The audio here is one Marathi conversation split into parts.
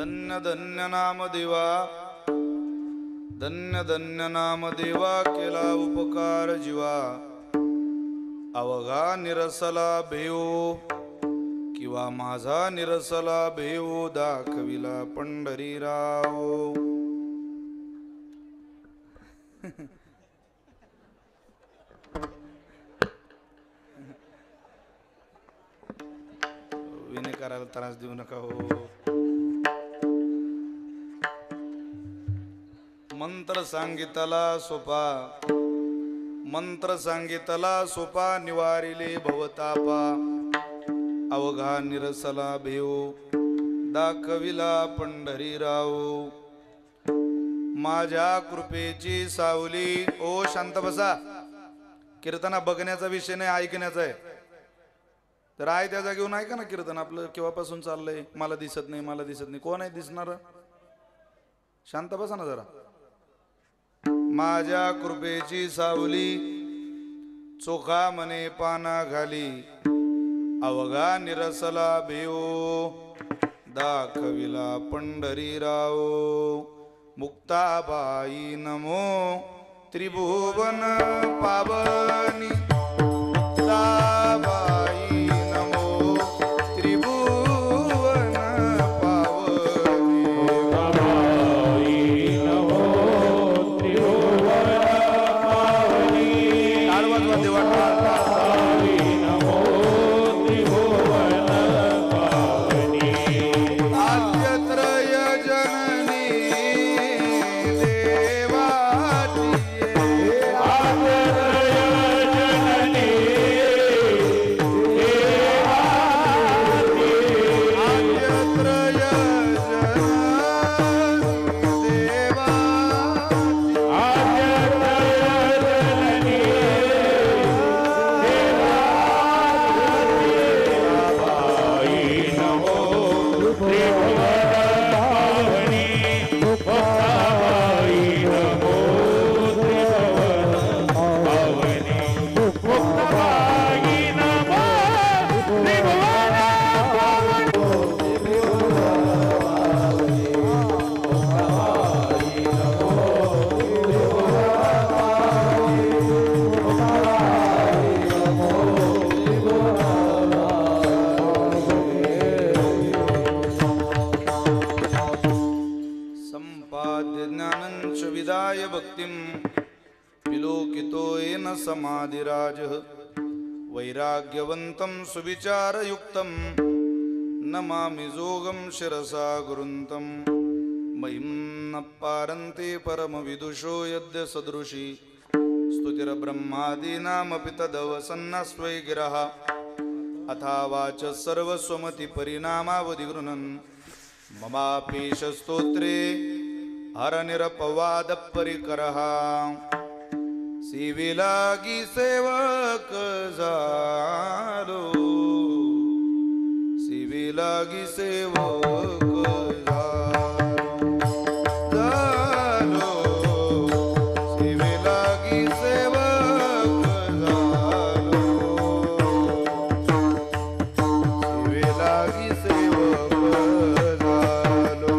धन्य धन्य नाम देवा, धन्य धन्य नाम देवा, केला उपकार जीवा. अवघा निरसला भेव किंवा माझा निरसला भेव, दाखविला पंढरीराव. विनय करायला त्रास देऊ नका हो. मंत्र सांगितला सोपा, मंत्र सांगितला सोपा, निवारिले भवतापा. अवघा निरसला भेव, दाखविला पंढरीराव. माझ्या कृपेची सावली. ओ शांत बसा. कीर्तना बघण्याचा विषय नाही, ऐकण्याचा आहे. तर आहे त्या जागेवर ऐका ना कीर्तन. आपलं केव्हापासून चाललंय, मला दिसत नाही, मला दिसत नाही. कोण आहे दिसणार? शांत बसा ना जरा. माझ्या कृपेची सावली, चोखा मने पाना घाली. अवघा निरसला भेव, दाखविला पंढरीराव. मुक्ताबाई नमो त्रिभुवन पावनी. मुक्ताबाई नमो त्रिभुवन पावनी. मुक्ताबाई नमो त्रिभुवन पावनी. ताडवाजवा देवा. नमो त्रिभुवन पावनी. आद्यत्रय जननी देवाची. आद्यत्रय जननी देवाची. आद्यत्रय जननी देवाची. आद्यत्रय जननी देवाची. नमो त्रिभुवन पावनी. मुक्ताबाई नमो त्रिभुवन पावनी. मुक्ताबाई नमो त्रिभुवन पावनी. संपाद्य ज्ञानञ्च विदाय भक्तिं. विलोकितो येन समाधिराजः. वैराग्यवन्तं सुविचारयुक्तं. नमामि जोगं शिरसा गुरुन्तं. महिं न पारन्ते परमविदुषो यद्य सदृशी. स्तुतिर्ब्रह्मादीनामपि तदवसन्नस्वै गिरः. अथा वाच सर्वस्वमति परिणामावधिगृह्णन्. ममापीश स्तोत्रे हरनिरपवाद परिकरः. सिविलागी सेवक झालो, सिविलागी सेवक झालो, सिविलागी सेवक झालो, सिविलागी सेवक झालो.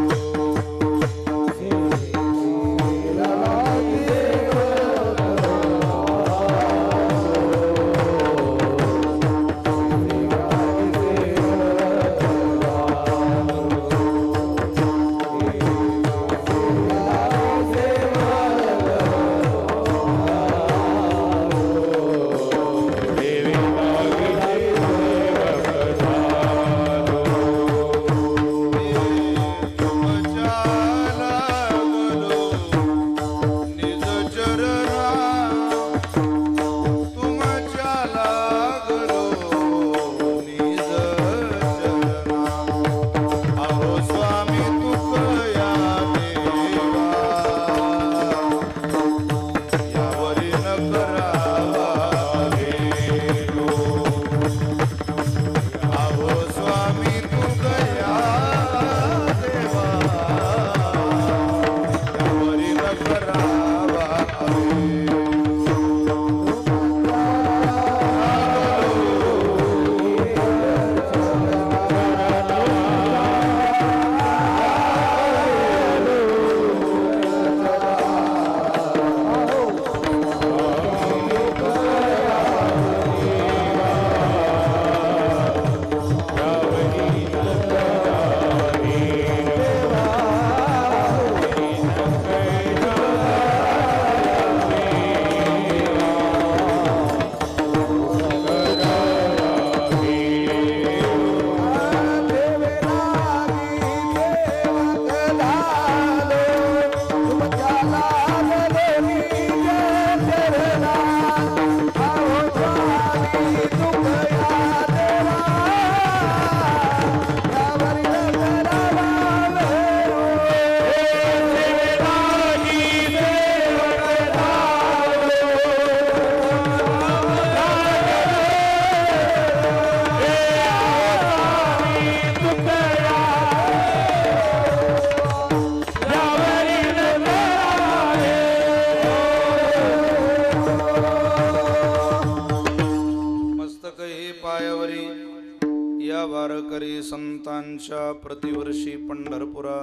या वारकरी संतांच्या प्रतिवर्षी पंढरपुरा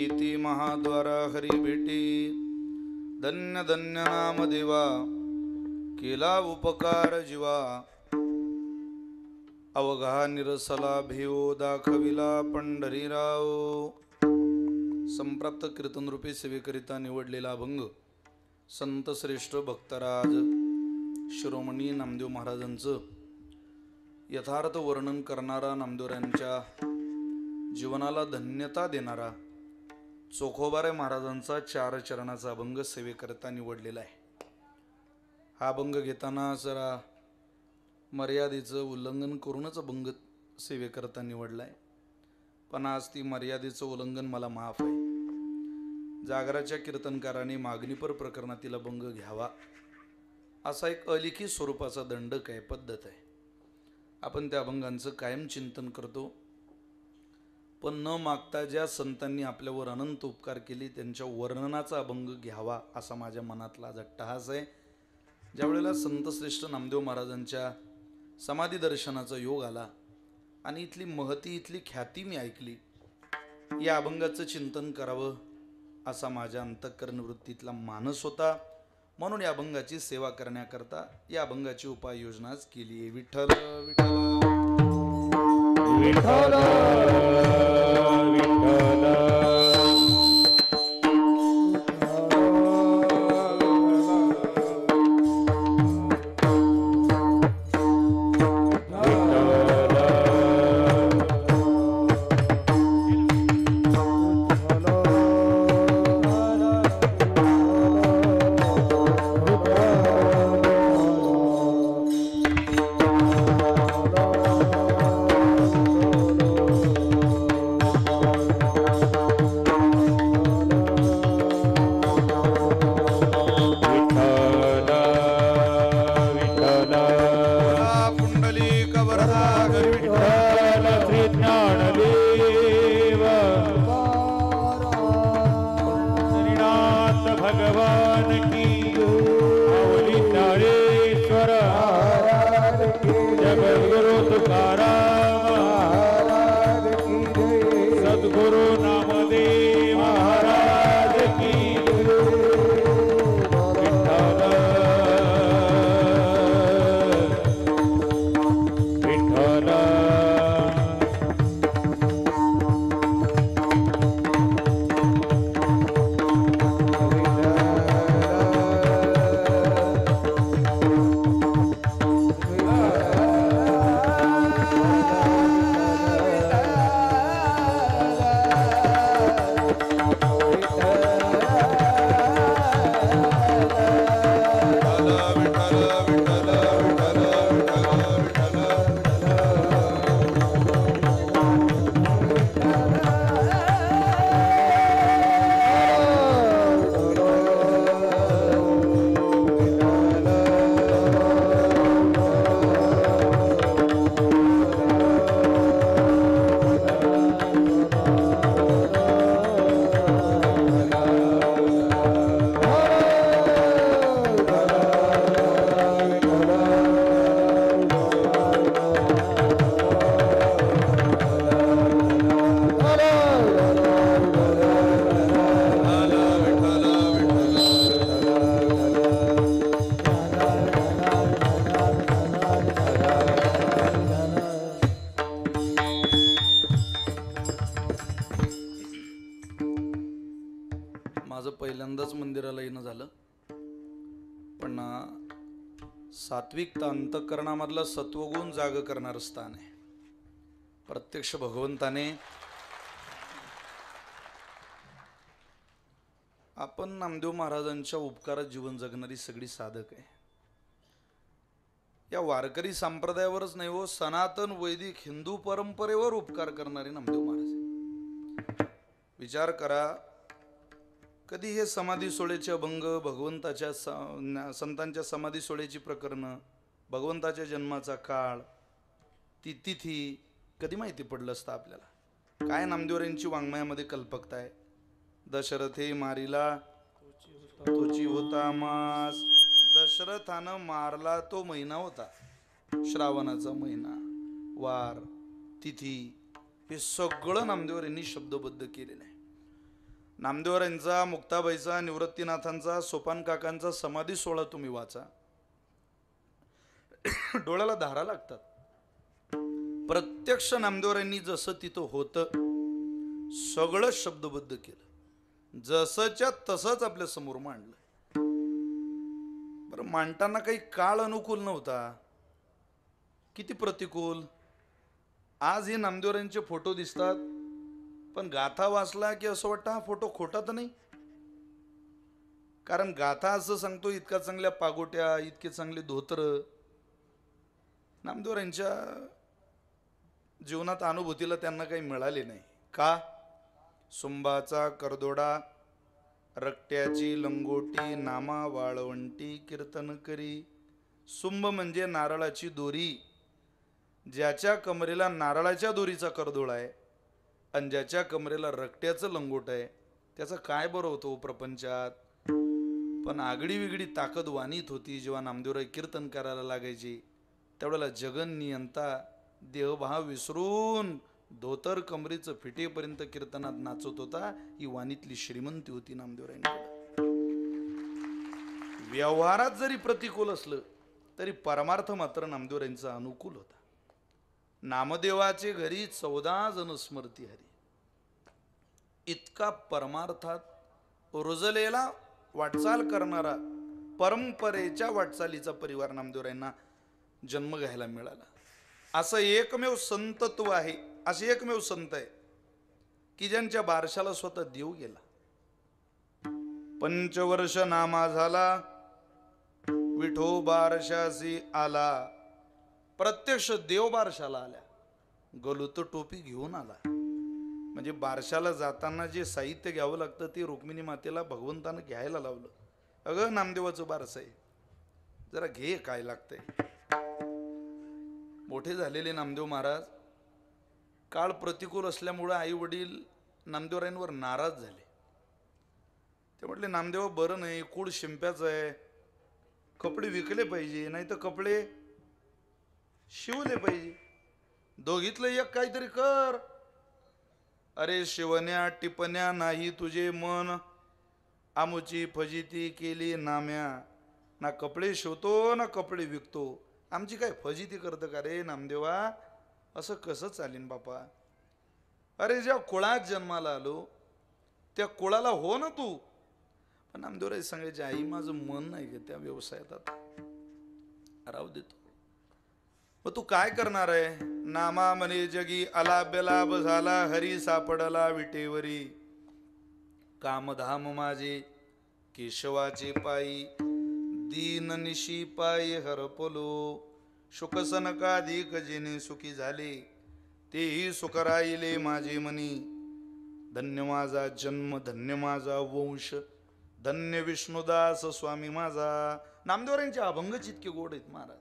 इति महाद्वारा हरी भेटी धन्य धन्य नाम देवा केला उपकार जीवा अवघा निरसला भेओ दाखविला पंढरीराव संप्राप्त कीर्तन रूपी सेवेकरिता निवडलेला अभंग संत श्रेष्ठ भक्तराज शिरोमणी नामदेव महाराजांचं यथार्थ वर्णन करणारा नामदेवरायांच्या जीवनाला धन्यता देणारा चोखोबाराय महाराजांचा 4 चरणाचा अभंग सेवेकरिता निवडलेला आहे. हा अभंग घेताना जरा मर्यादेचं उल्लंघन करूनच अभंग सेवेकरिता निवडलाय, पण आज ती मर्यादेचं उल्लंघन मला माफ आहे. जागराच्या कीर्तनकाराने मागणीपर प्रकरणातील अभंग घ्यावा असा एक अलिखित स्वरूपाचा दंडक आहे, पद्धत आहे. आपण त्या अभंगांचं कायम चिंतन करतो, पण न मागता ज्या संतांनी आपल्यावर अनंत उपकार केले त्यांच्या वर्णनाचा अभंग घ्यावा असा माझ्या मनातला अट्टहास आहे. ज्या वेळेला संत श्रेष्ठ नामदेव महाराजांच्या समाधी दर्शनाचा योग आला आणि इथली महती इथली ख्याती मी ऐकली, या अभंगाचं चिंतन करावं असा माझ्या अंतःकरण वृत्तीतला मानस होता. म्हणून या अभंगाची सेवा करण्याकरता या अभंगाची उपाययोजना केली आहे. विठ्ठल विठ्ठल पहिल्यांदाच मंदिराला येणं झालं, पण सात्विक अंतःकरणामधला सत्वगुण जाग करणारं स्थान आहे. प्रत्यक्ष भगवंताने आपण नामदेव महाराजांच्या उपकारात जीवन जगणारी सगळी साधक आहे. या वारकरी संप्रदायावरच नाही हो, सनातन वैदिक हिंदू परंपरेवर उपकार करणारे नामदेव महाराज. विचार करा, कधी हे समाधी सोहळ्याचे अभंग, भगवंताच्या संतांच्या समाधी सोहळ्याची प्रकरणं, भगवंताच्या जन्माचा काळ, ती तिथी कधी माहिती पडलं असतं आपल्याला? काय नामदेवरांची वाङ्मयामध्ये कल्पकता आहे. दशरथे मारिला तोची होता मास. दशरथानं मारला तो महिना होता, श्रावणाचा महिना, वार तिथी हे सगळं नामदेवरांनी शब्दबद्ध केलेलं आहे. नामदेवरांचा, मुक्ताबाईचा, निवृत्तीनाथांचा, सोपान काकांचा समाधी सोहळा तुम्ही वाचा, डोळ्याला धारा लागतात. प्रत्यक्ष नामदेवरांनी जसं तिथं होतं सगळं शब्दबद्ध केलं, जसंच्या तसंच आपल्या समोर मांडलं. बरं, मांडताना काही काळ अनुकूल नव्हता, किती प्रतिकूल. आज हे नामदेवरांचे फोटो दिसतात, पण गाथा वाचला की असं वाटतं हा फोटो खोटा तर नाही. कारण गाथा असं सांगतो इतक्या चांगल्या पागोट्या, इतके चांगले धोतर. नामदेवरांच्या जीवनात अनुभूतीला त्यांना काही मिळाले नाही. का? सुंबाचा करदोडा, रक्ट्याची लंगोटी, नामा वाळवंटी कीर्तन करी. सुंब म्हणजे नारळाची दोरी. ज्याच्या कमरेला नारळाच्या दोरीचा करदोडा आहे आणि ज्याच्या कमरेला रक्ट्याचं लंगोट आहे त्याचं काय बरं होतं प्रपंचात. पण आगडी वेगळी ताकद वाणीत होती. जेव्हा नामदेवराय कीर्तन करायला लागायची त्यावेळेला जगन नियंता देहभाव विसरून धोतर कमरेचं फिटेपर्यंत कीर्तनात नाचत होता. ही वाणीतली श्रीमंती होती नामदेवरायांकडे. व्यवहारात जरी प्रतिकूल असलं तरी परमार्थ मात्र नामदेवरायांचा अनुकूल होता. नामदेवाचे घरी 14 जण स्मरती हरी. इतका परमार्थात रुजलेला वाटचाल करणारा परंपरेच्या वाटचालीचा परिवार नामदेवरायांना जन्म घ्यायला मिळाला. असं एकमेव संतत्व आहे, असे एकमेव संत आहे की ज्यांच्या बारशाला स्वतः देव गेला. 5 नामा झाला विठो बारशासी आला. प्रत्यक्ष देव बारशाला आल्या, गलुत टोपी घेऊन आला. म्हणजे बारशाला जाताना जे साहित्य घ्यावं लागतं ते रुक्मिणी मातेला भगवंतानं घ्यायला लावलं. अगं नामदेवाचं बारस आहे, जरा घे काय लागतंय. मोठे झालेले नामदेव महाराज काळ प्रतिकूल असल्यामुळं आई वडील नामदेवरायांवर नाराज झाले. ते म्हटले नामदेव बरं नाही, कूड शिंप्याचं आहे, कपडे विकले पाहिजे, नाही तर कपडे शिवले पाहिजे. दोघीतलं एक काहीतरी कर. अरे शिवण्या टिपण्या नाही तुझे मन, आमुची फजिती केली नाम्या. ना कपडे शिवतो ना कपडे विकतो, आमची काय फजिती करतं का रे नामदेवा. असं कसं चालीन बापा. अरे ज्या कुळात जन्माला आलो त्या कुळाला हो ना तू. पण नामदेवराय सांगायचे आई माझं मन नाही गे त्या व्यवसायात, आता राहू देतो. मग तू काय करणार आहे. नामा म्हणे जगी अलाभ्यलाभ झाला, हरी सापडला विटेवरी. कामधाम माझे केशवाचे पायी, दीन निशी पायी हरपलो. शुकसनकाधिक जेणे सुखी झाले, तेही सुख राहिले माझे मनी. धन्य माझा जन्म, धन्य माझा वंश, धन्य विष्णुदास स्वामी माझा. नामदेवरायांचे अभंगच इतके गोड आहेत महाराज.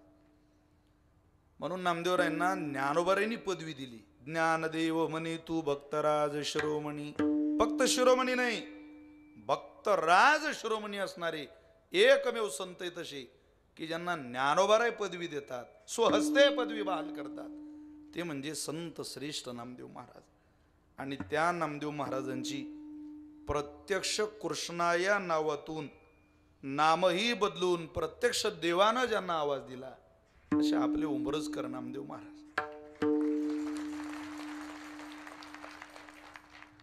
म्हणून नामदेवरायांना ज्ञानोबारायांनी पदवी दिली. ज्ञानदेव म्हणे तू भक्तराज शिरोमणी. फक्त शिरोमणी नाही, भक्तराज शिरोमणी असणारे एकमेव संत आहे तसे की ज्यांना ज्ञानोबाराय पदवी देतात, स्वहस्ते पदवी बहाल करतात. ते म्हणजे संत श्रेष्ठ नामदेव महाराज. आणि त्या नामदेव महाराजांची प्रत्यक्ष कृष्णाया नावातून नामही बदलून प्रत्यक्ष देवानं ज्यांना आवाज दिला असे आपले उंबरजकर नामदेव महाराज.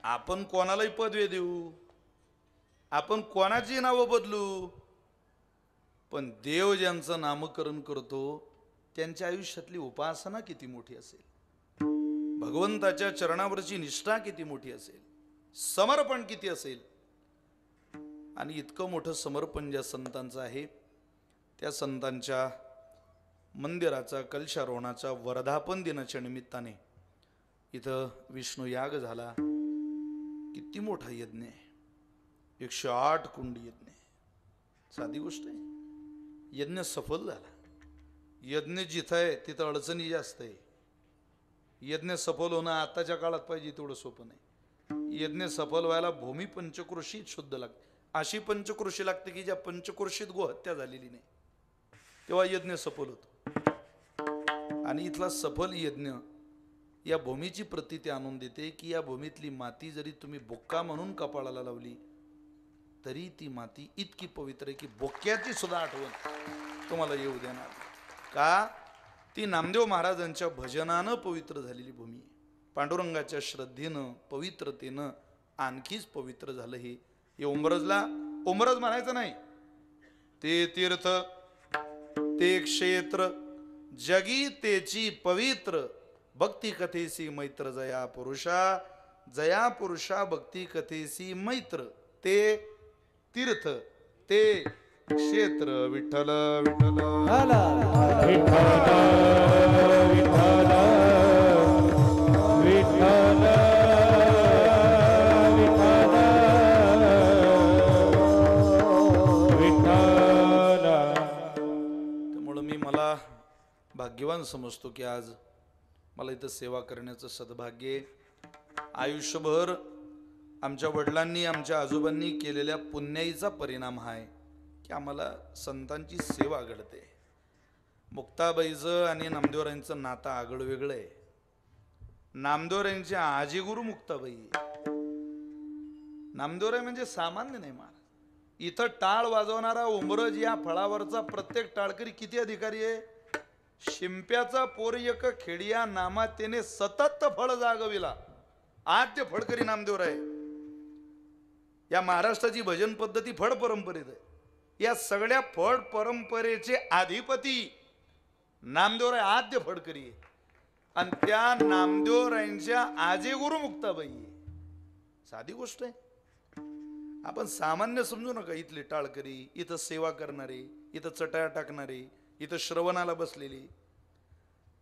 आपण कोणालाही पदवी देऊ, आपण कोणाची नावं बदलू, पण देव ज्यांचं नामकरण करतो त्यांच्या आयुष्यातली उपासना किती मोठी असेल, भगवंताच्या चरणावरची निष्ठा किती मोठी असेल, समर्पण किती असेल. आणि इतकं मोठं समर्पण ज्या संतांचं आहे त्या संतांच्या मंदिराचा कलशारोहणाचा वर्धापन दिनाच्या निमित्ताने इथं विष्णू याग झाला. किती मोठा यज्ञ आहे, 108 कुंडी यज्ञ आहे, साधी गोष्ट आहे. यज्ञ सफल झाला. यज्ञ जिथं आहे तिथं अडचणी जास्त आहे. यज्ञ सफल होणं आताच्या काळात पाहिजे तेवढं सोपं नाही. यज्ञ सफल व्हायला भूमी पंचकृषीत शुद्ध लागते. अशी पंचकृषी लागते की ज्या पंचकृषीत गोहत्या झालेली नाही, तेव्हा यज्ञ सफल होतो. आणि इथला सफल यज्ञ या भूमीची प्रतीती आणून देते की या भूमीतली माती जरी तुम्ही बुक्का म्हणून कपाळाला लावली तरी ती माती इतकी पवित्र आहे की बोक्याची सुद्धा आठवण तुम्हाला येऊ देणार. का? ती नामदेव महाराजांच्या भजनानं पवित्र झालेली भूमी आहे. पांडुरंगाच्या श्रद्धेनं पवित्रतेनं आणखीच पवित्र झालं. हे उमरजला उमरज म्हणायचं नाही, ते तीर्थ ते क्षेत्र जगी तेची पवित्र भक्ती कथेसी मैत्र जया पुरुषा भक्ती कथेसी मैत्र. ते तीर्थ ते क्षेत्र विठ्ठल विठ्ठल त्यामुळं मी मला भाग्यवान समजतो की आज मला इथं सेवा करण्याचं सद्भाग्य आहे. आयुष्यभर आमच्या वडिलांनी आमच्या आजोबांनी केलेल्या पुण्याईचा परिणाम हा आहे की आम्हाला संतांची सेवा घडते. मुक्ताबाईचं आणि नामदेवरायांचं नातं आगळं वेगळं आहे. नामदेवरायांचे आजीगुरु मुक्ताबाई. नामदेवराय म्हणजे सामान्य नाही महाराज. इथं टाळ वाजवणारा उमरज या फळावरचा प्रत्येक टाळकरी किती अधिकारी आहे? शिंप्याचा पोरयक खेडिया नामा त्याने सतत फळ जागविला. आद्य फळकरी नामदेवराय. या महाराष्ट्राची भजन पद्धती फळ परंपरेत आहे. या सगळ्या फळ परंपरेचे अधिपती नामदेवराय आद्य फळकरी आहे. आणि त्या नामदेवरायांच्या आजेगुरु मुक्ताबाई आहे. साधी गोष्ट आहे. आपण सामान्य समजू नका. इथले टाळकरी, इथं सेवा करणारे, इथं चटाया टाकणारे, इथं श्रवणाला बसलेली.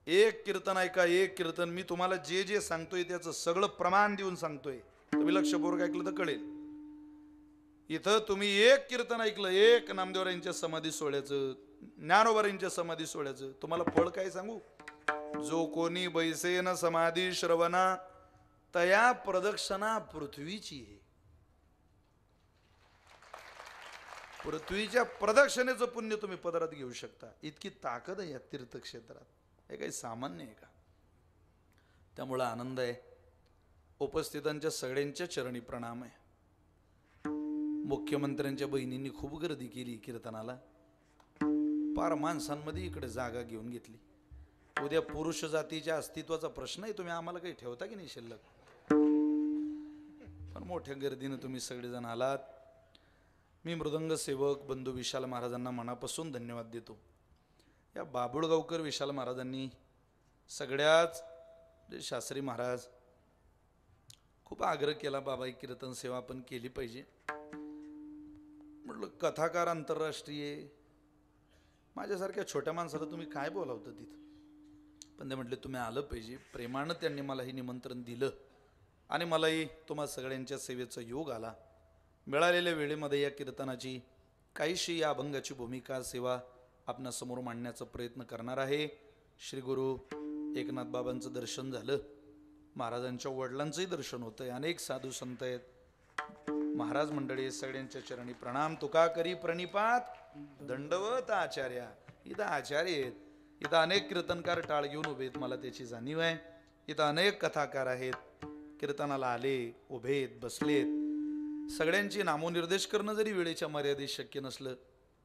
एक कीर्तन ऐका, एक कीर्तन. मी तुम्हाला जे जे सांगतोय त्याचं सगळं प्रमाण देऊन सांगतोय. तुम्ही लक्षपूर्वक ऐकलं तर कळेल. इथं तुम्ही एक कीर्तन ऐकलं, एक नामदेवरायांच्या समाधी सोहळ्याचं, ज्ञानोबारांच्या समाधी सोहळ्याचं, तुम्हाला फळ काय सांगू? जो कोणी बैसेन समाधी श्रवणा तया प्रदक्षिणा पृथ्वीची आहे. पृथ्वीच्या प्रदक्षिणेचं पुण्य तुम्ही पदरात घेऊ शकता. इतकी ताकद आहे या तीर्थक्षेत्रात. हे काही सामान्य आहे का? त्यामुळं आनंद आहे. उपस्थितांच्या सगळ्यांच्या चरणी प्रणाम आहे. मुख्यमंत्र्यांच्या बहिणींनी खूप गर्दी केली कीर्तनाला. पार माणसांमध्ये इकडे जागा घेऊन घेतली. उद्या पुरुष जातीच्या अस्तित्वाचा प्रश्न आहे. तुम्ही आम्हाला काही ठेवता की नाही शिल्लक? पण मोठ्या गर्दीनं तुम्ही सगळेजण आलात. मी मृदंग सेवक बंधू विशाल महाराजांना मनापासून धन्यवाद देतो. या बाबुळगावकर विशाल महाराजांनी सगळ्याच शास्त्री महाराज खूप आग्रह केला, बाबा ही कीर्तन सेवा आपण केली पाहिजे. म्हटलं कथाकार आंतरराष्ट्रीय, माझ्यासारख्या छोट्या माणसाला तुम्ही काय बोलावतं तिथं? पण ते म्हटले तुम्ही आलं पाहिजे. प्रेमानं त्यांनी मला हे निमंत्रण दिलं आणि मलाही तुम्हा सगळ्यांच्या सेवेचा योग आला. मिळालेल्या वेळेमध्ये या कीर्तनाची काहीशी या अभंगाची भूमिका सेवा आपणासमोर मांडण्याचा प्रयत्न करणार आहे. श्री गुरु एकनाथ बाबांचं दर्शन झालं. महाराजांच्या वडिलांचंही दर्शन होतंय. अनेक साधू संत आहेत. महाराज मंडळी सगळ्यांच्या चरणी प्रणाम. तुका करी प्रणिपात दंडवत आचार्या. इथं आचार्य आहेत. इथं अनेक कीर्तनकार टाळ घेऊन उभे आहेत. मला त्याची जाणीव आहे. इथं अनेक कथाकार आहेत. कीर्तनाला आले, उभेत, बसलेत. सगळ्यांची नामोनिर्देश करणं जरी वेळेच्या मर्यादेत शक्य नसलं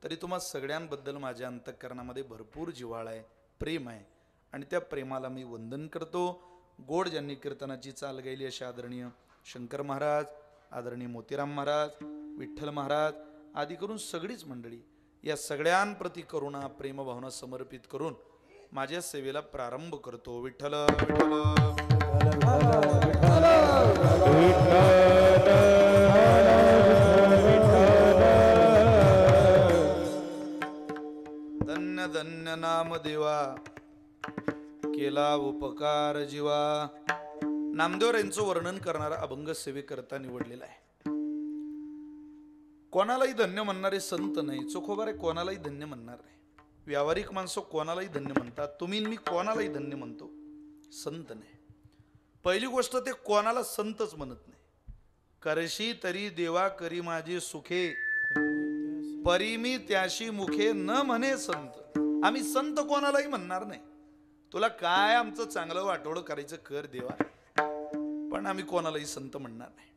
तरी तुम्हा सगळ्यांबद्दल माझ्या अंतःकरणामध्ये भरपूर जिव्हाळा आहे, प्रेम आहे. आणि त्या प्रेमाला मी वंदन करतो. गोड ज्यांनी कीर्तनाची चाल गायली असे आदरणीय शंकर महाराज, आदरणीय मोतीराम महाराज, विठ्ठल महाराज आदी करून सगळीच मंडळी, या सगळ्यांप्रती करुणा प्रेमभावना समर्पित करून माझ्या सेवेला प्रारंभ करतो. विठ्ठल विठ्ठल धन्य धन्य नाम देवा, केला उपकार जीवा. नामदेवरायांचं वर्णन करणारा अभंग सेवेकरता निवडलेला आहे. कोणालाही धन्य म्हणणारे संत नाही. चोखोबारे कोणालाही धन्य म्हणणार नाही. व्यावहारिक माणसं कोणालाही धन्य म्हणतात. तुम्ही मी कोणालाही धन्य म्हणतो, संत नाही. पहिली गोष्ट ते कोणाला संतच म्हणत नाही. करशी तरी देवा करी माझे सुखे, परिमी त्याशी मुखे न म्हणे संत. आम्ही संत कोणालाही म्हणणार नाही. तुला काय आमचं चांगलं वाटोळं करायचं कर देवा, पण आम्ही कोणालाही संत म्हणणार नाही.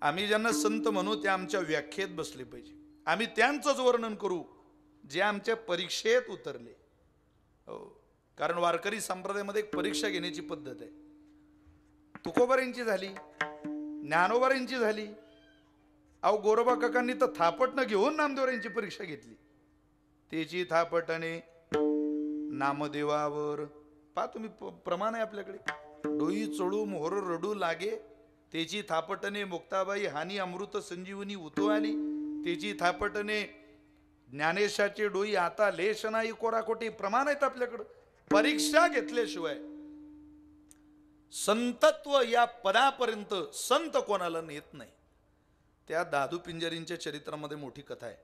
आम्ही ज्यांना संत म्हणू ते आमच्या व्याख्येत बसले पाहिजे. आम्ही त्यांचंच वर्णन करू जे आमच्या परीक्षेत उतरले. हो, कारण वारकरी संप्रदायामध्ये एक परीक्षा घेण्याची पद्धत आहे. तुकोबारांची झाली, ज्ञानोबारांची झाली, अहो गोरोबा काकांनी तर थापटनं घेऊन नामदेवरांची परीक्षा घेतली. त्याची थापटणे नामदेवावर पहा तुम्ही, प्रमाण आहे आपल्याकडे. डोई चोळू मोहर रडू लागे, त्याची थापटणे मुक्ताबाई हानी अमृत संजीवनी उतो आली. त्याची थापटणे ज्ञानेशाचे डोई आता लेश नाही कोराकोटी. प्रमाण आहेत आपल्याकडं. परीक्षा घेतल्याशिवाय संतत्व या पदापर्यंत संत कोणाला नेत नाही. त्या दादू पिंजरींच्या चरित्रामध्ये मोठी कथा आहे.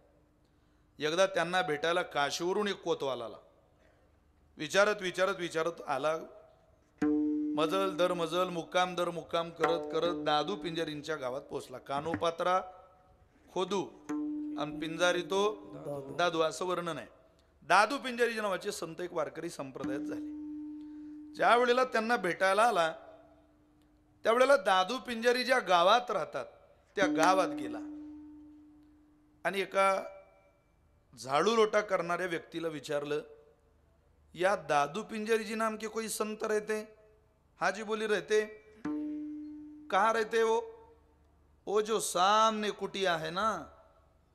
एकदा त्यांना भेटायला काशीवरून एक कोतवाल आला. विचारत विचारत विचारत आला. मजल दर मजल, मुक्काम दर मुक्काम करत करत दादू पिंजरींच्या गावात पोहोचला. कानोपात्रा खोदू आणि पिंजारी तो दादू असं वर्णन आहे. दादू पिंजारी नावाचे संत एक वारकरी संप्रदायात झाले. ज्या वेळेला त्यांना भेटायला आला त्यावेळेला दादू पिंजारी ज्या गावात राहतात त्या गावात गेला आणि एका झाडू लोटा करणाऱ्या व्यक्तीला विचारलं, या दादू पिंजारी जी नाम के कोई संत रहते? हाजी बोली रहते. कहाँ रहते वो जो सामने कुटिया है ना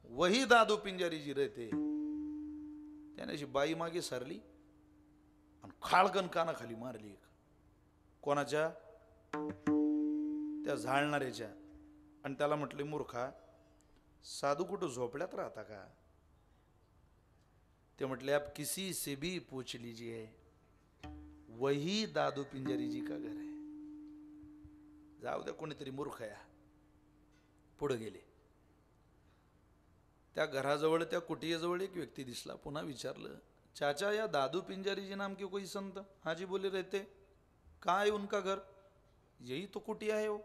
वही दादू पिंजारी जी रहते. त्याने अशी बाई मागे सरली आणि खाळगण कानाखाली मारली. कोणाच्या? त्या झाडणाऱ्याच्या. आणि त्याला म्हटले, मूर्खा, साधू कुठं झोपड्यात राहता का? ते म्हटले, आप किसी से भी पूछ लीजिए वही दादू पिंजारी जी का घर है. जाऊ द्या, कोणीतरी मूर्ख आहे. पुढे गेले. त्या घराजवळ त्या कुटियाजवळ एक व्यक्ती दिसला. पुन्हा विचारलं, चाचा या दादू पिंजारी जी नाम के कोई संत? हाजी बोले रहते. कहाँ है उनका घर? यही तो कुटिया है वो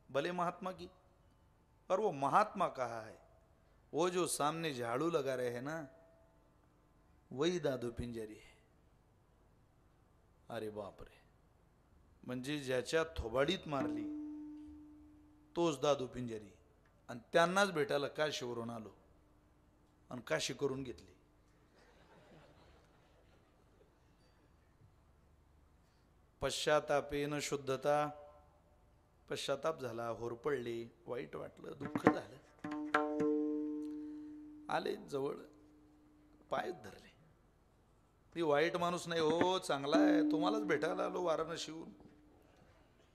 भले महात्मा की. और वो महात्मा कहाँ है? वो जो सामने झाड़ू लगा रहे हैं ना वही दादू पिंजारी है. अरे बाप रे, म्हणजे ज्याच्या थोबाडीत मारली तोच दादू पिंजारी. आणि त्यांनाच भेटायला काशीवरून आलो आणि काशी करून घेतली. पश्चातापेन शुद्धता. पश्चाताप झाला, होरपळले, वाईट वाटलं, दुःख झालं. आले जवळ, पायच धरले. ती वाईट माणूस नाही हो, चांगला आहे, तुम्हालाच भेटायला आलो वाराणसीहून,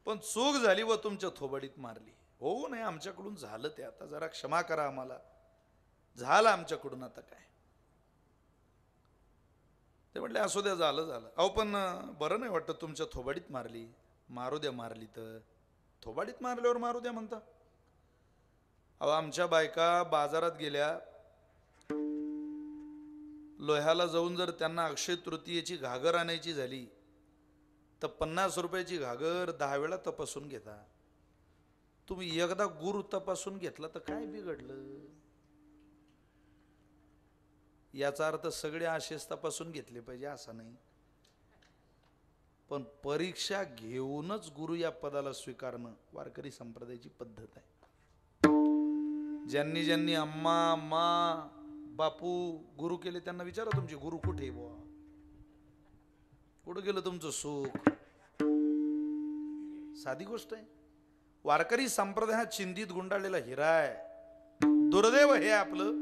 पण चूक झाली व तुमच्या थोबाडीत मारली. हो नाही, आमच्याकडून झालं ते, आता जरा क्षमा करा आम्हाला, झालं आमच्याकडून, आता काय. ते म्हटले, असू द्या, झालं झालं. अहो पण बरं नाही वाटतं, तुमच्या थोबाडीत मारली. मारू द्या, मारली तर. थोबाडीत मारल्यावर मारू द्या म्हणता? अहो आमच्या बायका बाजारात गेल्या, लोह्याला जाऊन जर त्यांना अक्षय तृतीयेची घागर आणायची झाली तर 50 रुपयाची घागर 10 वेळा तपासून घेता. तुम्ही एकदा गुरु तपासून घेतला तर काय बिघडलं? याचा अर्थ सगळे आशेस तपासून घेतले पाहिजे असं नाही, पण परीक्षा घेऊनच गुरु या पदाला स्वीकारणं वारकरी संप्रदायाची पद्धत आहे. ज्यांनी ज्यांनी अम्मा अम्मा बापू गुरु केले त्यांना विचारा, तुमचे गुरु कुठे बुवा? कुठं गेलं तुमचं सुख? साधी गोष्ट आहे. वारकरी संप्रदाय हा चिंधीत गुंडाळलेला हिरा आहे. दुर्दैव हे आपलं,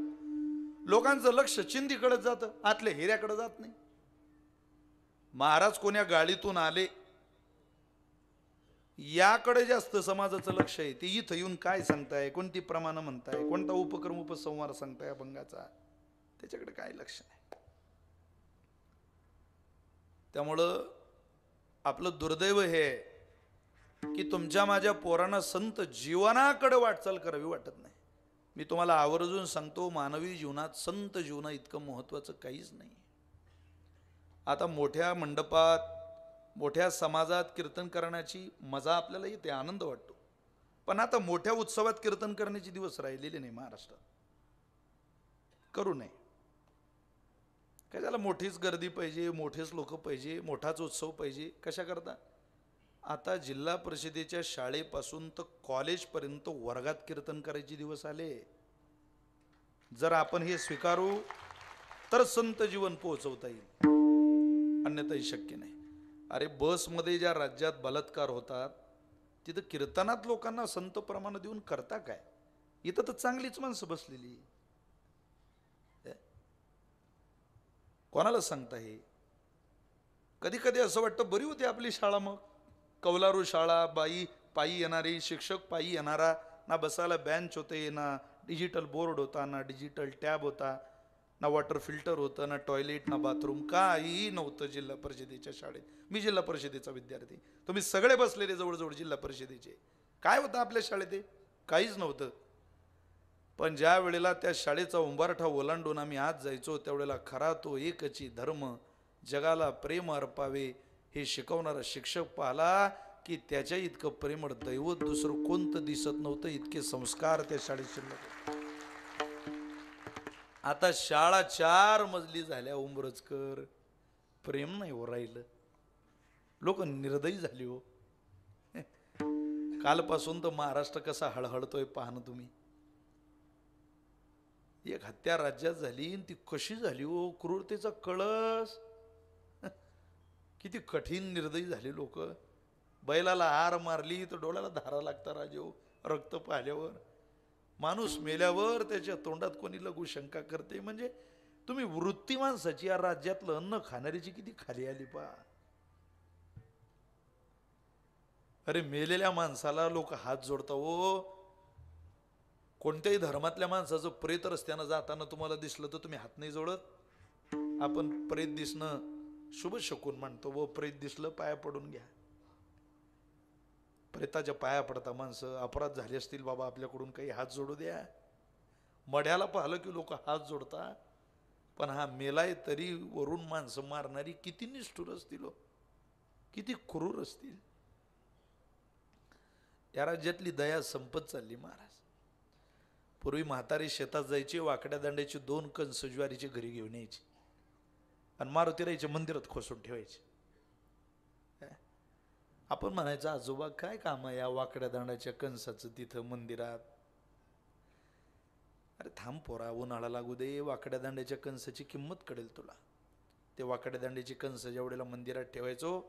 लोकांचं लक्ष चिंधीकडे जातं, आतल्या हिऱ्याकडे जात नाही. महाराज कोण्या गाडीतून आले याकडे जास्त समाजाचं लक्ष आहे. ते इथं येऊन काय सांगताय, कोणती प्रमाण म्हणताय, कोणता उपक्रम उपसंहार सांगताय अभंगाचा, त्याच्याकडे काय लक्ष नाही. त्यामुळं आपलं दुर्दैव हे की तुमच्या माझ्या पोरांना संत जीवनाकडे वाटचाल करावी वाटत नाही. मी तुम्हाला आवर्जून सांगतो, मानवी जीवनात संत जीवना इतकं महत्वाचं काहीच नाही. आता मोठ्या मंडपात मोठ्या समाजात कीर्तन करण्याची मजा आपल्याला येते, आनंद वाटतो, पण आता मोठ्या उत्सवात कीर्तन करण्याचे दिवस राहिलेले नाही महाराष्ट्रात. करू नये. काय त्याला मोठीच गर्दी पाहिजे, मोठेच लोक पाहिजे, मोठाच उत्सव पाहिजे, कशा करता? आता जिल्हा परिषदेच्या शाळेपासून तर कॉलेजपर्यंत वर्गात कीर्तन करायचे दिवस आले. जर आपण हे स्वीकारू तर संत जीवन पोहोचवता येईल, अन्यथा शक्य नाही. अरे बसमध्ये ज्या राज्यात बलात्कार होतात तिथं कीर्तनात लोकांना संत प्रमाण देऊन करता काय? इथं तर चांगलीच माणसं बसलेली. कोणाला सांगता हे? कधी कधी असं वाटतं बरी होती आपली शाळा, मग कौलारू शाळा, बाई पायी येणारी, शिक्षक पायी येणारा, ना बसायला बेंच होते, ना डिजिटल बोर्ड होता, ना डिजिटल टॅब होता, ना वॉटर फिल्टर होतं, ना टॉयलेट, ना बाथरूम, काहीही नव्हतं जिल्हा परिषदेच्या शाळेत. मी जिल्हा परिषदेचा विद्यार्थी, तुम्ही सगळे बसलेले जवळजवळ जिल्हा परिषदेचे. काय होतं आपल्या शाळेत? काहीच नव्हतं. पण ज्या वेळेला त्या शाळेचा उंबारठा ओलांडून आम्ही आज जायचो, त्यावेळेला खरा तो एकची धर्म, जगाला प्रेम अर्पावे हे शिकवणारा शिक्षक पाहला की त्याच्या इतकं प्रेमळ दैवत दुसरं कोणतं दिसत नव्हतं. इतके संस्कार त्या शाळेत शिल्लक. आता शाळा 4 मजली झाल्या, उंबरजकर प्रेम नाही हो राहिलं. लोक निर्दयी झाली हो. कालपासून तर महाराष्ट्र कसा हळहळतोय पाहणं तुम्ही. एक हत्या राज्यात झाली, ती कशी झाली हो, क्रूरतेचा कळस. किती कठीण निर्दयी झाले लोक. बैलाला हार मारली तर डोळ्याला धारा लागता राजेहो, रक्त पाहिल्यावर. माणूस मेल्यावर त्याच्या तोंडात कोणी लघु शंका करते. म्हणजे तुम्ही वृत्ती माणसाची या राज्यातलं अन्न खाणारीची किती खाली आली पा. अरे मेलेल्या माणसाला लोक हात जोडता हो. कोणत्याही धर्मातल्या माणसाचं प्रेत रस्त्यानं जाताना तुम्हाला दिसलं तर तुम्ही हात नाही जोडत. आपण प्रेत दिसणं शुभ शकून मानतो. व प्रेत दिसलं पाया पडून घ्या. प्रेताच्या पाया पडता माणसं. अपराध झाले असतील बाबा आपल्याकडून, काही हात जोडू द्या. मढ्याला पाहिलं की लोक हात जोडता. पण हा मेलाय तरी वरून माणसं मारणारी किती निष्ठुर असतील, किती क्रूर असतील. या राज्यातली दया संपत चालली महाराज. पूर्वी म्हातारी शेतात जायची, वाकड्या दांड्याची 2 कंस ज्वारीची घरी घेऊन यायची आणि मारुतीरायच्या मंदिरात खोसून ठेवायचे. आपण म्हणायचं आजोबा काय काम आहे या वाकड्या दांड्याच्या कंसाचं तिथं मंदिरात? अरे थांब पोरा, उन्हाळा लागू दे, वाकड्या दांड्याच्या कंसाची किंमत कळेल तुला. ते वाकड्या दांड्याची कंस जेवढ्याला मंदिरात ठेवायचो,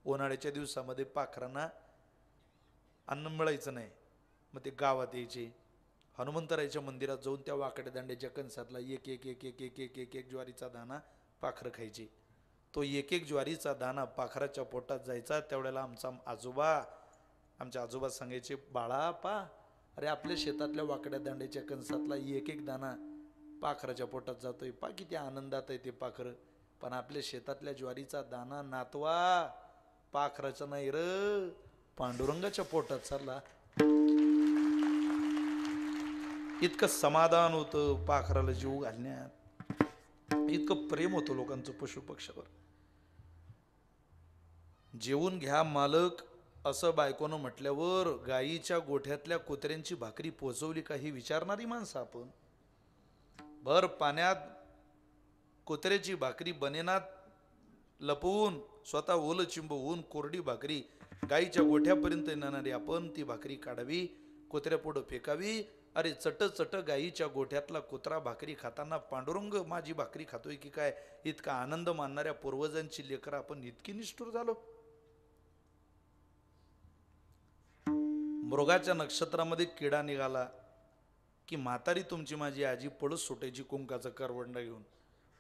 उन्हाळ्याच्या दिवसामध्ये पाखरांना अन्न मिळायचं नाही, मग ते गावात यायचे. हनुमंतरायच्या मंदिरात जाऊन त्या वाकड्या दांड्याच्या कंसातला एक एक एक एक एक एक एक एक ज्वारीचा दाना पाखरं खायची. तो एक एक ज्वारीचा दाना पाखराच्या पोटात जायचा. त्यावेळेला आमचे आजोबा सांगायचे, बाळा पा, अरे आपल्या शेतातल्या वाकड्या दांड्याच्या कंसातला एक एक दाना पाखराच्या पोटात जातोय, पा किती आनंदात आहे ते पाखरं. पण आपल्या शेतातल्या ज्वारीचा दाना नातवा पाखराचा नाही र, पांडुरंगाच्या पोटात चालला. इतकं समाधान होतं पाखराला जीव घालण्यात. इतकं प्रेम होतं लोकांचं पशुपक्षावर. जेवून घ्या मालक असं बायकोनं म्हटल्यावर गाईच्या गोठ्यातल्या कुत्र्यांची भाकरी पोचवली का ही विचारणारी माणसं आपण. भर पाण्यात कुत्र्याची भाकरी बनेनात लपवून, स्वतः ओलं चिंबवून कोरडी भाकरी गाईच्या गोठ्यापर्यंत नेणारी आपण ती भाकरी काढावी, कुत्र्यापुढं फेकावी. अरे चट चट गाईच्या गोठ्यातला कुत्रा भाकरी खाताना पांडुरंग माझी भाकरी खातोय की काय, इतका आनंद मानणाऱ्या पूर्वजांची लेकरं आपण इतकी निष्ठुर झालो. मृगाच्या नक्षत्रामध्ये किडा निघाला की म्हातारी तुमची माझी आजी पळस सुटायची कुंकाचा करवंडा घेऊन.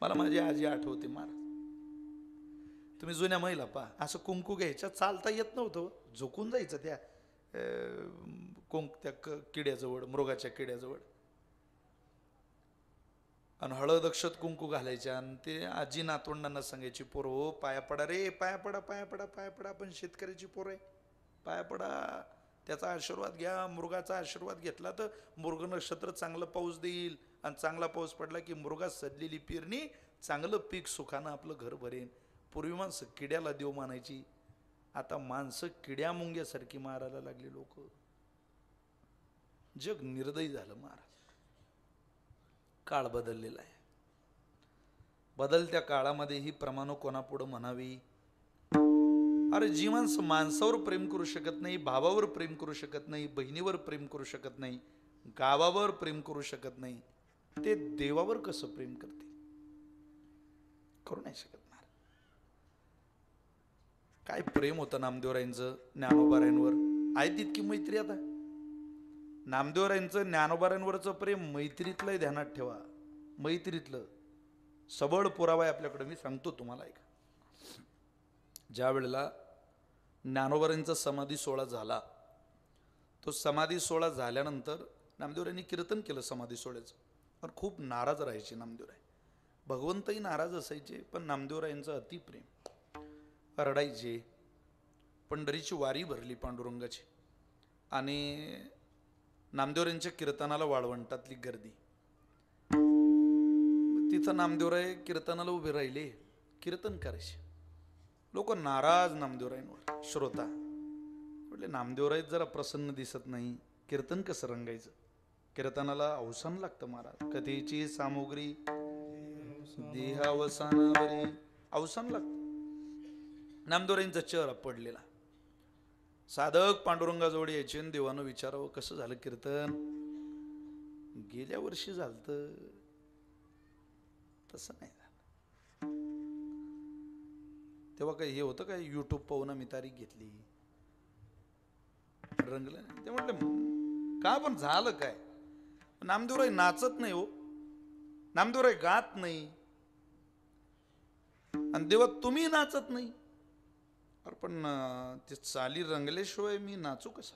मला माझी आजी आठवते महाराज. तुम्ही जुन्या महिला पहा, असं कुंकू घ्यायच्या, चालता येत नव्हतं, झोकून जायचं त्या त्या किड्याजवळ, मृगाच्या किड्याजवळ, आणि हळद अक्षत कुंकू घालायच्या. आणि ते आजी नातवंडांना सांगायची, पोर हो पाया पडा रे, पाया पडा, पाया पडा, पाया पडा, आपण शेतकऱ्याची पोर आहे, पाया पडा, त्याचा आशीर्वाद घ्या. मृगाचा आशीर्वाद घेतला तर मृग नक्षत्र चांगलं पाऊस देईल, आणि चांगला पाऊस पडला की मृगात सजलेली पेरणी चांगलं पीक सुखानं आपलं घर भरेन. पूर्वी माणसं किड्याला देव मानायची, आता माणसं किड्या मुंग्यासारखी मारायला लागली लोक. जग निर्दयी झालं महाराज. काळ बदललेला आहे. बदलत्या काळामध्ये ही प्रमाण कोणापुढं म्हणावी? अरे जी माणसं माणसावर प्रेम करू शकत नाही, भावावर प्रेम करू शकत नाही, बहिणीवर प्रेम करू शकत नाही, गावावर प्रेम करू शकत नाही, ते देवावर कसं प्रेम करते? करू नाही शकत. काय प्रेम होतं नामदेवरायांचं ज्ञानोबारायांवर. आहे तितकी मैत्री. आता नामदेवरायांचं ज्ञानोबारायांवरचं प्रेम मैत्रीतलं ध्यानात ठेवा. मैत्रीतलं सबळ पुरावा आहे आपल्याकडे. मी सांगतो तुम्हाला ऐका. ज्या वेळेला ज्ञानोबारायांचा समाधी सोहळा झाला, तो समाधी सोहळा झाल्यानंतर नामदेवरायांनी कीर्तन केलं समाधी सोहळ्याचं. पण खूप नाराज राहायचे नामदेवराय. भगवंतही नाराज असायचे, पण नामदेवरायांचं अतिप्रेम. रडायचे. पंढरीची वारी भरली पांडुरंगाची आणि नामदेवरायांच्या कीर्तनाला वाळवंटातली गर्दी. तिथं नामदेवराय कीर्तनाला उभे राहिले, कीर्तन करायचे. लोक नाराज नामदेवरायांवर, श्रोता. म्हटले नामदेवराय जरा प्रसन्न दिसत नाही, कीर्तन कसं रंगायचं? कीर्तनाला अवसान लागतं महाराज. कथेची सामुग्री देहावसानावरी अवसान लागतं. नामदेवरायांचा चेहरा पडलेला. साधक पांडुरंगाजवळ यायचे आणि देवानं विचारावं कसं झालं कीर्तन? गेल्या वर्षी झालं तसं नाही झालं. तेव्हा काही हे होतं काय? युट्यूब पाहून आम्ही तारीख घेतली, रंगलं नाही. ते म्हटलं का पण झालं काय? नामदेवराय नाचत नाही हो, नामदेवराय गात नाही, आणि देवा तुम्ही नाचत नाही. अरे पण ते चाली रंगल्याशिवाय मी नाचू कसा?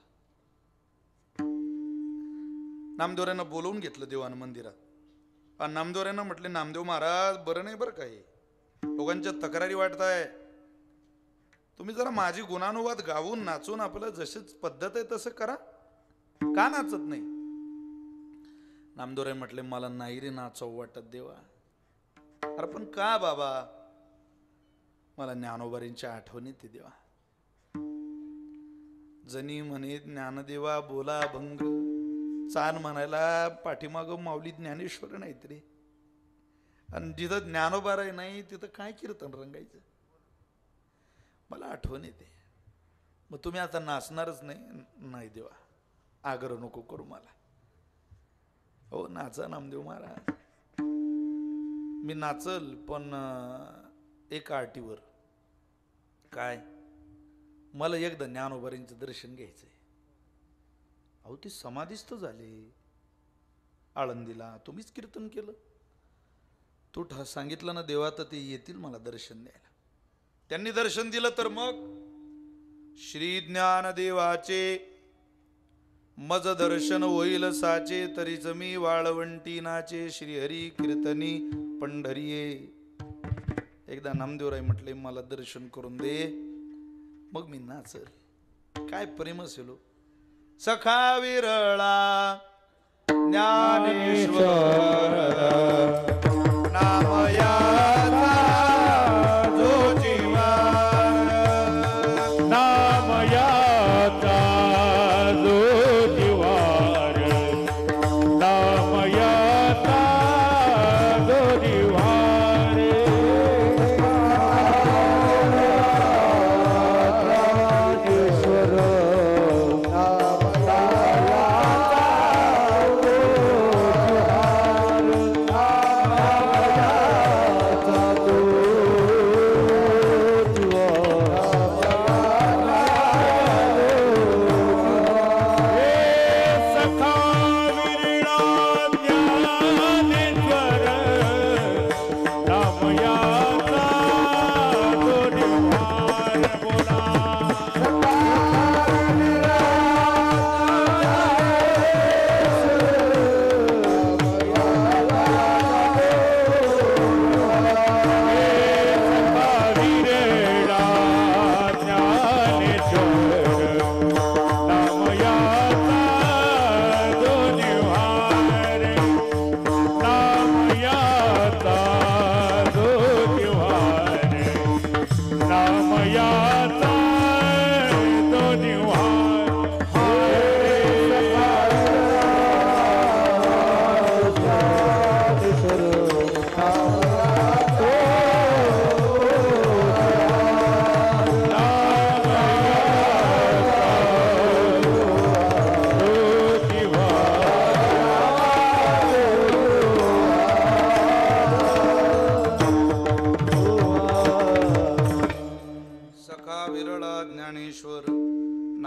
नामदेवरायांना बोलवून घेतलं देवानं मंदिरात. आणि नामदेवरायांना म्हटले नामदेव महाराज बरं नाही बरं काही, लोकांच्या तक्रारी वाटताय, तुम्ही जरा माझी गुणानुवाद गावून नाचून आपलं जशीच पद्धत आहे तसं करा. का नाचत नाही? नामदेवराय म्हटले मला नाही रे नाचव वाटत देवा. अरे पण का बाबा? मला ज्ञानोबारींच्या आठवणी ते देवा. जनी म्हणे ज्ञानदेवा बोला भंग, चाल म्हणायला पाठीमाग माऊली ज्ञानेश्वर नाहीत रे. आणि जिथं ज्ञानोबाराय नाही तिथं काय कीर्तन रंगायचं? मला आठवण येते. मग तुम्ही आता नाचणारच नाही? नाही देवा, आग्रह नको करू मला. हो नाचा नामदेव महाराज, मी नाचल, पण एका अटीवर. काय? मला एकदा ज्ञानोबारींचं दर्शन घ्यायचंय. अहो ती समाधीस्थ झाले आळंदीला, तुम्हीच कीर्तन केलं. तू सांगितलं ना देवा, तर ते येतील मला दर्शन द्यायला. त्यांनी दर्शन दिलं तर मग श्री ज्ञानदेवाचे मज दर्शन होईल साचे, तरीच मी वाळवंटी नाचे, श्री हरी कीर्तनी पंढरीये. एकदा नामदेवराय म्हटले मला दर्शन करून दे, मग मी नाचल. काय प्रेम असेल. सखा विरळा ज्ञानेश्वर नामयाचा जो जीवन, नामयाचा जो जीवार, नामयाचा जो जीवार, नामयाचा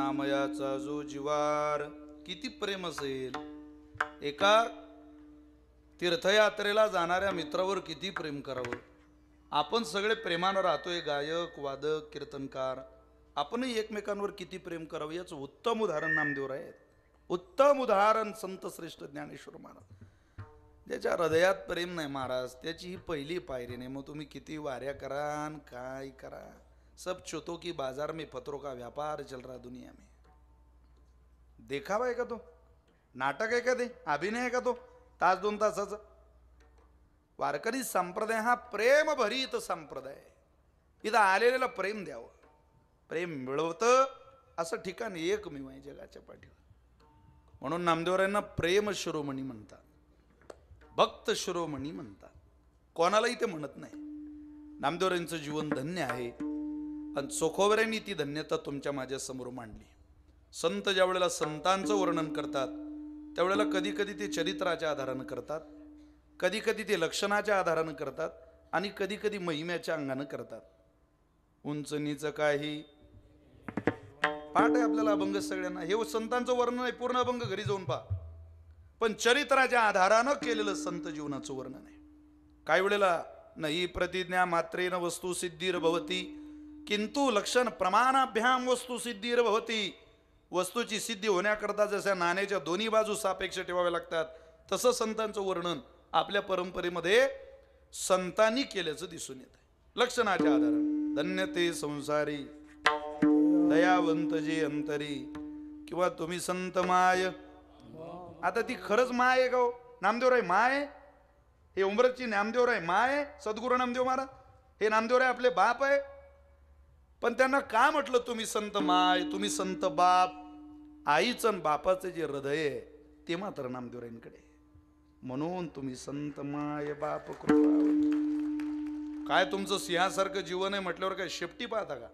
नामयाचा जो जिवार. किती प्रेम असेल एका तीर्थयात्रेला जाणाऱ्या मित्रावर, किती प्रेम करावं. आपण सगळे प्रेमानं राहतोय, गायक वादक कीर्तनकार, आपणही एकमेकांवर किती प्रेम करावं याचं उत्तम उदाहरण नामदेव आहेत. उत्तम उदाहरण संत श्रेष्ठ ज्ञानेश्वर महाराज. ज्याच्या हृदयात प्रेम नाही महाराज, त्याची ही पहिली पायरी नाही. मग तुम्ही किती वाऱ्या करा न काय करा, सब छोटो की बाजार में पत्रों का व्यापार चल रहा दुनिया में. देखावा आहे का तो? नाटक आहे का ते? अभिनय आहे का तो? तास 2 तासाचा. वारकरी संप्रदाय हा प्रेम भरीत संप्रदाय. इथं आलेल्याला प्रेम द्यावं, प्रेम मिळवतं असं ठिकाण एकमेव आहे जगाच्या पाठीवर. म्हणून नामदेवरायांना प्रेम शिरोमणी म्हणतात, भक्त शिरोमणी म्हणतात. कोणालाही ते म्हणत नाही. नामदेवरायांचं जीवन धन्य आहे आणि चोखोबऱ्यांनी ती धन्यता तुमच्या माझ्या समोर मांडली. संत ज्या वेळेला संतांचं वर्णन करतात त्यावेळेला कधी कधी ते चरित्राच्या आधारानं करतात, कधी कधी ते लक्षणाच्या आधारानं करतात आणि कधी कधी महिम्याच्या अंगानं करतात. उंच नीच काही पाठ आहे आपल्याला अभंग सगळ्यांना. हे संतांचं वर्णन आहे, पूर्ण अभंग घरी जाऊन पहा. पण चरित्राच्या आधारानं केलेलं संत जीवनाचं वर्णन आहे. काही वेळेला नाही प्रतिज्ञा मात्रेन वस्तू सिद्धीर भवती किंतु लक्षण प्रमाणाभ्याम वस्तू सिद्धीर भवती. वस्तूची सिद्धी होण्याकरता जशा नाण्याच्या दोन्ही बाजू सापेक्ष ठेवाव्या लागतात, तसं संतांचं वर्णन आपल्या परंपरेमध्ये संतांनी केल्याचं दिसून येत आहे. लक्षणाच्या आधारानं धन्य ते संसारी दयावंत जे अंतरी, किंवा तुम्ही संत माय. आता ती खरंच माय आहे का हो? नामदेवराय माय, हे उमरतची नामदेवराय माय, सद्गुरू नामदेव महाराज हे नामदेवराय आपले बाप आहे. पण त्यांना का म्हटलं तुम्ही संत माय, तुम्ही संत बाप? आईचं आणि बापाचं जे हृदय आहे ते मात्र नामदेवरायांकडे. म्हणून तुम्ही संत माय बाप कृपा. काय तुमचं सिंहासारखं जीवन आहे म्हटल्यावर काय शेपटी पाहता का?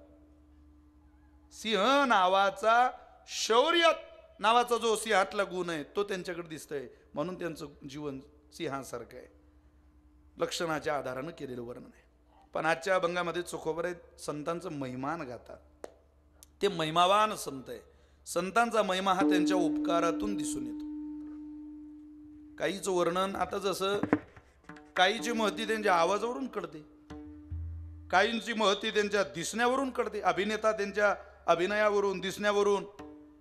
सिंह नावाचा, शौर्य नावाचा जो सिंहातला गुण आहे तो त्यांच्याकडे दिसतोय. म्हणून त्यांचं जीवन सिंहासारखं आहे. लक्षणाच्या आधारानं केलेलं वर्णन आहे. पण आजच्या अभंगामध्ये चोखोबरे संतांचं महिमान गातात. ते महिमावान संत आहे. संतांचा महिमा हा त्यांच्या उपकारातून दिसून येतो. काहीच वर्णन, आता जसं काहीची महती त्यांच्या आवाजावरून कळते, काहींची महती त्यांच्या दिसण्यावरून कळते. अभिनेता त्यांच्या अभिनयावरून, दिसण्यावरून,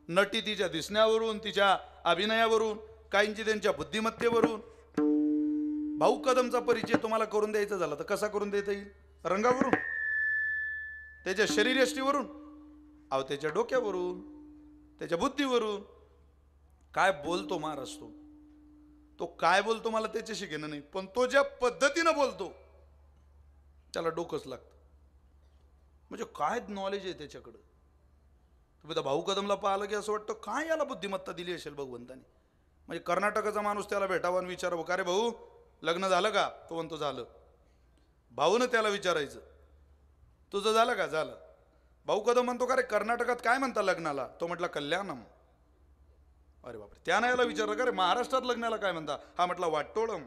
नटी तिच्या दिसण्यावरून, तिच्या अभिनयावरून, काहींची त्यांच्या बुद्धिमत्तेवरून. भाऊ कदमचा परिचय तुम्हाला करून द्यायचा झाला तर कसा करून देता येईल? रंगावरून, त्याच्या शरीरयष्टीवरून, अहो त्याच्या डोक्यावरून, त्याच्या बुद्धीवरून. काय बोलतो महाराज तो काय बोलतो मला त्याच्याशी घेणं नाही, पण तो ज्या पद्धतीनं बोलतो त्याला डोकंच लागतं. म्हणजे काय नॉलेज आहे त्याच्याकडं. तुम्ही तर भाऊ कदमला पाहिलं की असं वाटतं काय याला बुद्धिमत्ता दिली असेल भगवंताने. म्हणजे कर्नाटकाचा माणूस त्याला भेटावा आणि विचारावं, का रे भाऊ लग्न झालं का? तो म्हणतो झालं. भाऊनं त्याला विचारायचं तुझं झालं का? झालं. भाऊ कदम म्हणतो का रे कर्नाटकात काय म्हणता लग्नाला? तो म्हटला कल्याणम. अरे बापरे, त्यानं याला विचारलं का रे महाराष्ट्रात लग्नाला काय म्हणता? हा म्हटला वाटोळम.